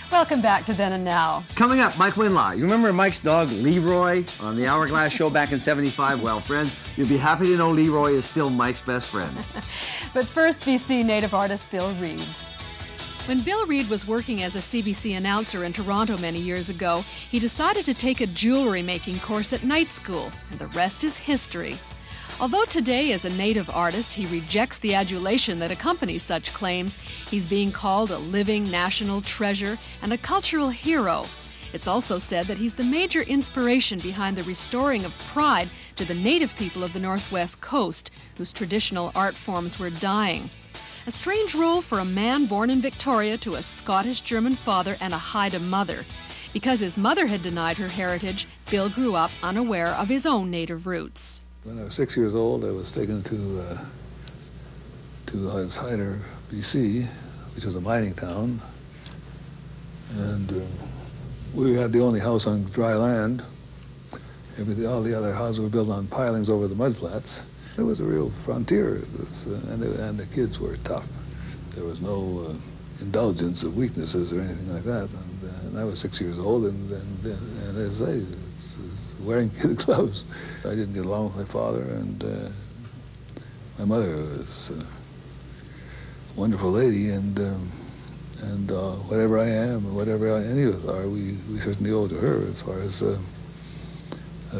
Welcome back to Then and Now. Coming up, Mike Winlaw. You remember Mike's dog, Leroy, on the Hourglass show back in '75? Well, friends, you'll be happy to know Leroy is still Mike's best friend. But first, BC native artist Bill Reid. When Bill Reid was working as a CBC announcer in Toronto many years ago, he decided to take a jewelry making course at night school, and the rest is history. Although today, as a native artist, he rejects the adulation that accompanies such claims, he's being called a living national treasure and a cultural hero. It's also said that he's the major inspiration behind the restoring of pride to the native people of the Northwest Coast, whose traditional art forms were dying. A strange role for a man born in Victoria to a Scottish-German father and a Haida mother. Because his mother had denied her heritage, Bill grew up unaware of his own native roots. When I was 6 years old, I was taken to Hyder, BC, which was a mining town, and we had the only house on dry land. All the other houses were built on pilings over the mudflats. It was a real frontier, and the kids were tough. There was no indulgence of weaknesses or anything like that. And I was 6 years old, and as I say, wearing kid gloves. I didn't get along with my father, and my mother was a wonderful lady, and whatever I am, or whatever any of us are, we certainly owe to her as far as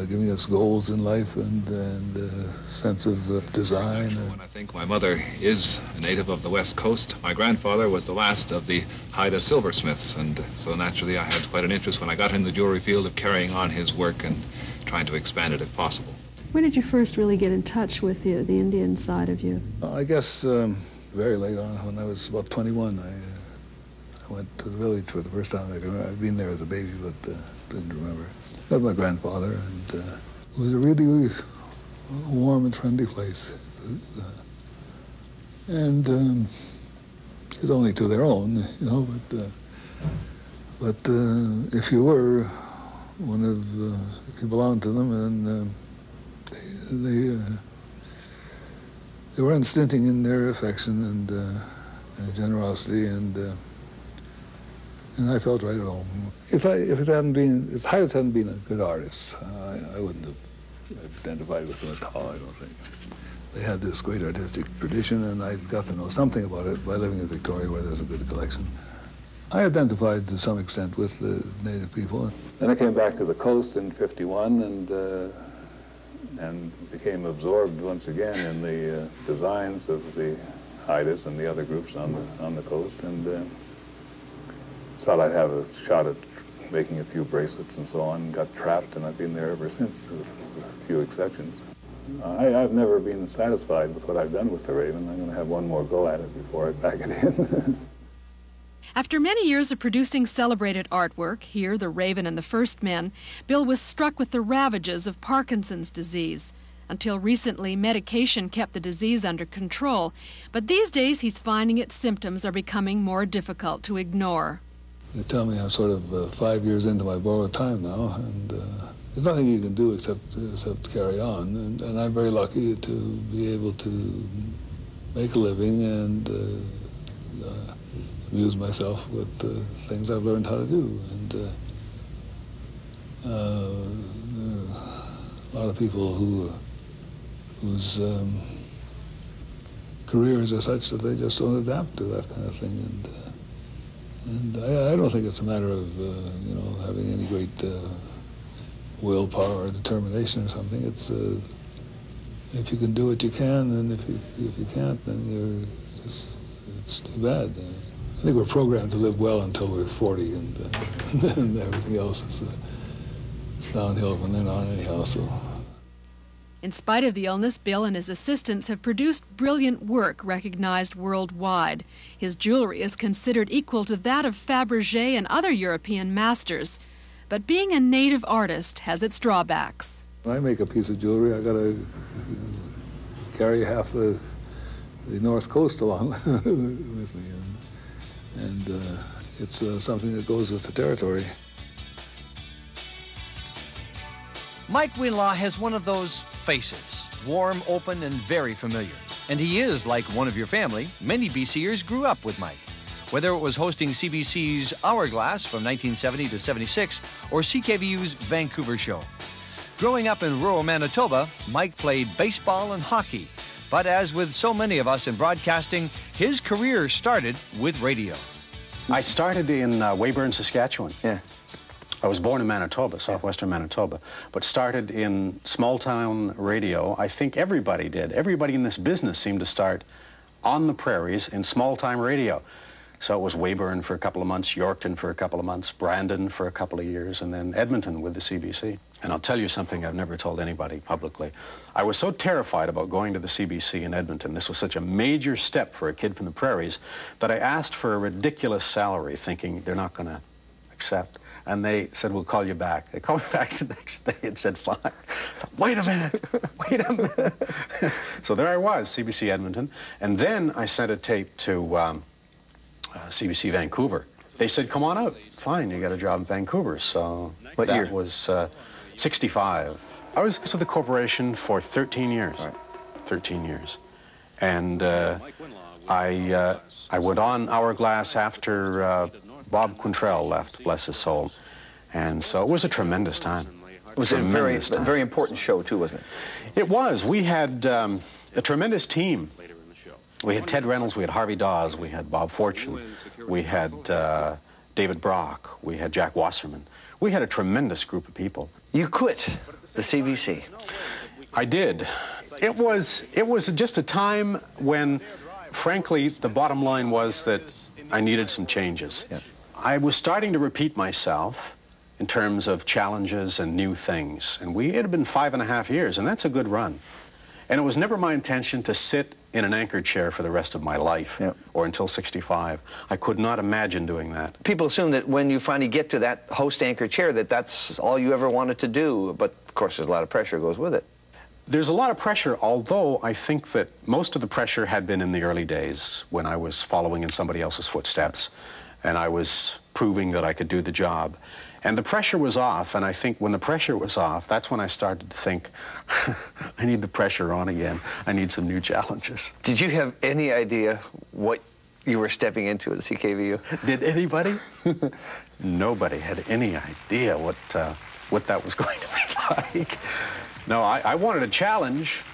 giving us goals in life and a sense of design. When I think my mother is a native of the West Coast, my grandfather was the last of the Haida silversmiths, and so naturally I had quite an interest when I got in the jewelry field of carrying on his work and trying to expand it if possible. When did you first really get in touch with the Indian side of you? I guess very late on, when I was about 21, I went to the village for the first time. I'd been there as a baby, but didn't remember. Met my grandfather, and it was a really warm and friendly place. And it's only to their own, you know, but if you were one of, if you belonged to them, and they were unstinting in their affection and generosity, and I felt right at home. If Haidas hadn't been a good artist, I wouldn't have identified with them at all, I don't think. They had this great artistic tradition, and I got to know something about it by living in Victoria, where there's a good collection. I identified to some extent with the native people. Then I came back to the coast in '51 and became absorbed once again in the designs of the Haidas and the other groups on the coast, and thought I'd have a shot at making a few bracelets and so on, and got trapped, and I've been there ever since, with a few exceptions. I've never been satisfied with what I've done with the Raven. I'm going to have one more go at it before I pack it in. After many years of producing celebrated artwork, here, The Raven and the First Men, Bill was struck with the ravages of Parkinson's disease. Until recently, medication kept the disease under control, but these days he's finding its symptoms are becoming more difficult to ignore. They tell me I'm sort of 5 years into my borrowed time now, and there's nothing you can do except carry on. And I'm very lucky to be able to make a living and amuse myself with the things I've learned how to do. And a lot of people whose careers are such that they just don't adapt to that kind of thing. And I don't think it's a matter of, you know, having any great willpower or determination or something. It's, if you can do it, you can, and if you can't, then it's too bad. I think we're programmed to live well until we're 40, and everything else is downhill from then on anyhow, so. In spite of the illness, Bill and his assistants have produced brilliant work recognized worldwide. His jewelry is considered equal to that of Fabergé and other European masters. But being a native artist has its drawbacks. When I make a piece of jewelry, I gotta carry half the North Coast along with me. And it's something that goes with the territory. Mike Winlaw has one of those faces, warm, open, and very familiar. And he is like one of your family. Many BCers grew up with Mike. whether it was hosting CBC's Hourglass from 1970 to 76 or CKVU's Vancouver show. Growing up in rural Manitoba, Mike played baseball and hockey. But as with so many of us in broadcasting, his career started with radio. I started in Weyburn, Saskatchewan. Yeah. I was born in Manitoba, southwestern Manitoba, but started in small-town radio. I think everybody did. Everybody in this business seemed to start on the prairies in small-time radio. So it was Weyburn for a couple of months, Yorkton for a couple of months, Brandon for a couple of years, and then Edmonton with the CBC. And I'll tell you something I've never told anybody publicly. I was so terrified about going to the CBC in Edmonton. This was such a major step for a kid from the prairies that I asked for a ridiculous salary, thinking they're not going to accept. And they said, we'll call you back. They called me back the next day and said, fine. Wait a minute, wait a minute. So there I was, CBC Edmonton. And then I sent a tape to CBC Vancouver. They said, come on out. Fine, you got a job in Vancouver. So What year? Was 65. I was with the corporation for 13 years. Right. 13 years. And I went on Hourglass after Bob Quintrell left, bless his soul. And so it was a tremendous time. It was a very important show, too, wasn't it? It was. We had a tremendous team. We had Ted Reynolds, we had Harvey Dawes, we had Bob Fortune, we had David Brock, we had Jack Wasserman. We had a tremendous group of people. You quit the CBC. I did. It was just a time when, frankly, the bottom line was that I needed some changes. Yeah. I was starting to repeat myself in terms of challenges and new things. And it had been 5.5 years, and that's a good run. And it was never my intention to sit in an anchor chair for the rest of my life, or until 65. I could not imagine doing that. People assume that when you finally get to that host anchor chair, that that's all you ever wanted to do. But, of course, there's a lot of pressure that goes with it. There's a lot of pressure, although I think that most of the pressure had been in the early days when I was following in somebody else's footsteps, and I was proving that I could do the job. And the pressure was off, and I think when the pressure was off, that's when I started to think, I need the pressure on again. I need some new challenges. Did you have any idea what you were stepping into at CKVU? Did anybody? Nobody had any idea what that was going to be like. No, I wanted a challenge,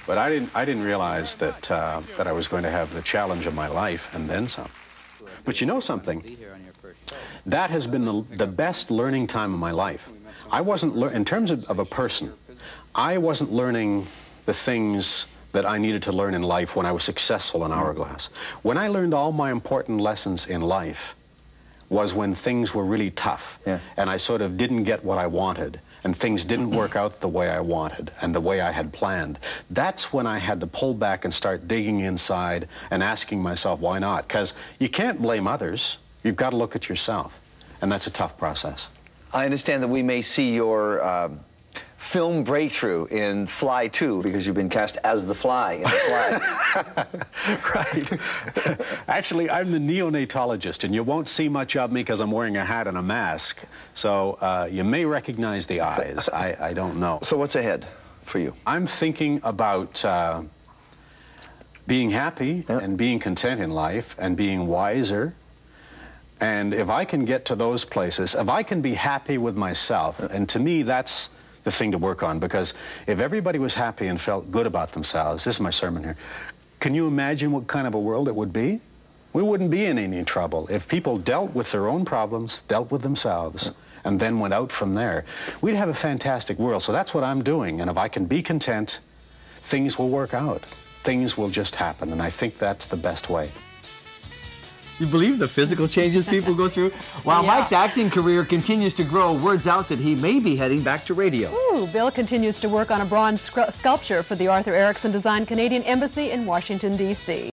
but I didn't realize that I was going to have the challenge of my life and then some. But you know something? That has been the best learning time of my life. I wasn't, in terms of a person, I wasn't learning the things that I needed to learn in life when I was successful in Hourglass. When I learned all my important lessons in life was when things were really tough, and I sort of didn't get what I wanted, and things didn't work out the way I wanted and the way I had planned. That's when I had to pull back and start digging inside and asking myself, why not? Because you can't blame others. You've got to look at yourself, and that's a tough process. I understand that we may see your film breakthrough in Fly 2, because you've been cast as the Fly in the Fly. Right. Actually, I'm the neonatologist, and you won't see much of me because I'm wearing a hat and a mask. So you may recognize the eyes. I don't know. So what's ahead for you? I'm thinking about being happy and being content in life and being wiser. And if I can get to those places, if I can be happy with myself, and to me that's the thing to work on, because if everybody was happy and felt good about themselves, this is my sermon here, can you imagine what kind of a world it would be? We wouldn't be in any trouble. If people dealt with their own problems, dealt with themselves, and then went out from there, we'd have a fantastic world. So that's what I'm doing, and if I can be content, things will work out. Things will just happen, and I think that's the best way. You believe the physical changes people go through? While Mike's acting career continues to grow, word's out that he may be heading back to radio. Ooh, Bill continues to work on a bronze sculpture for the Arthur Erickson designed Canadian Embassy in Washington, D.C.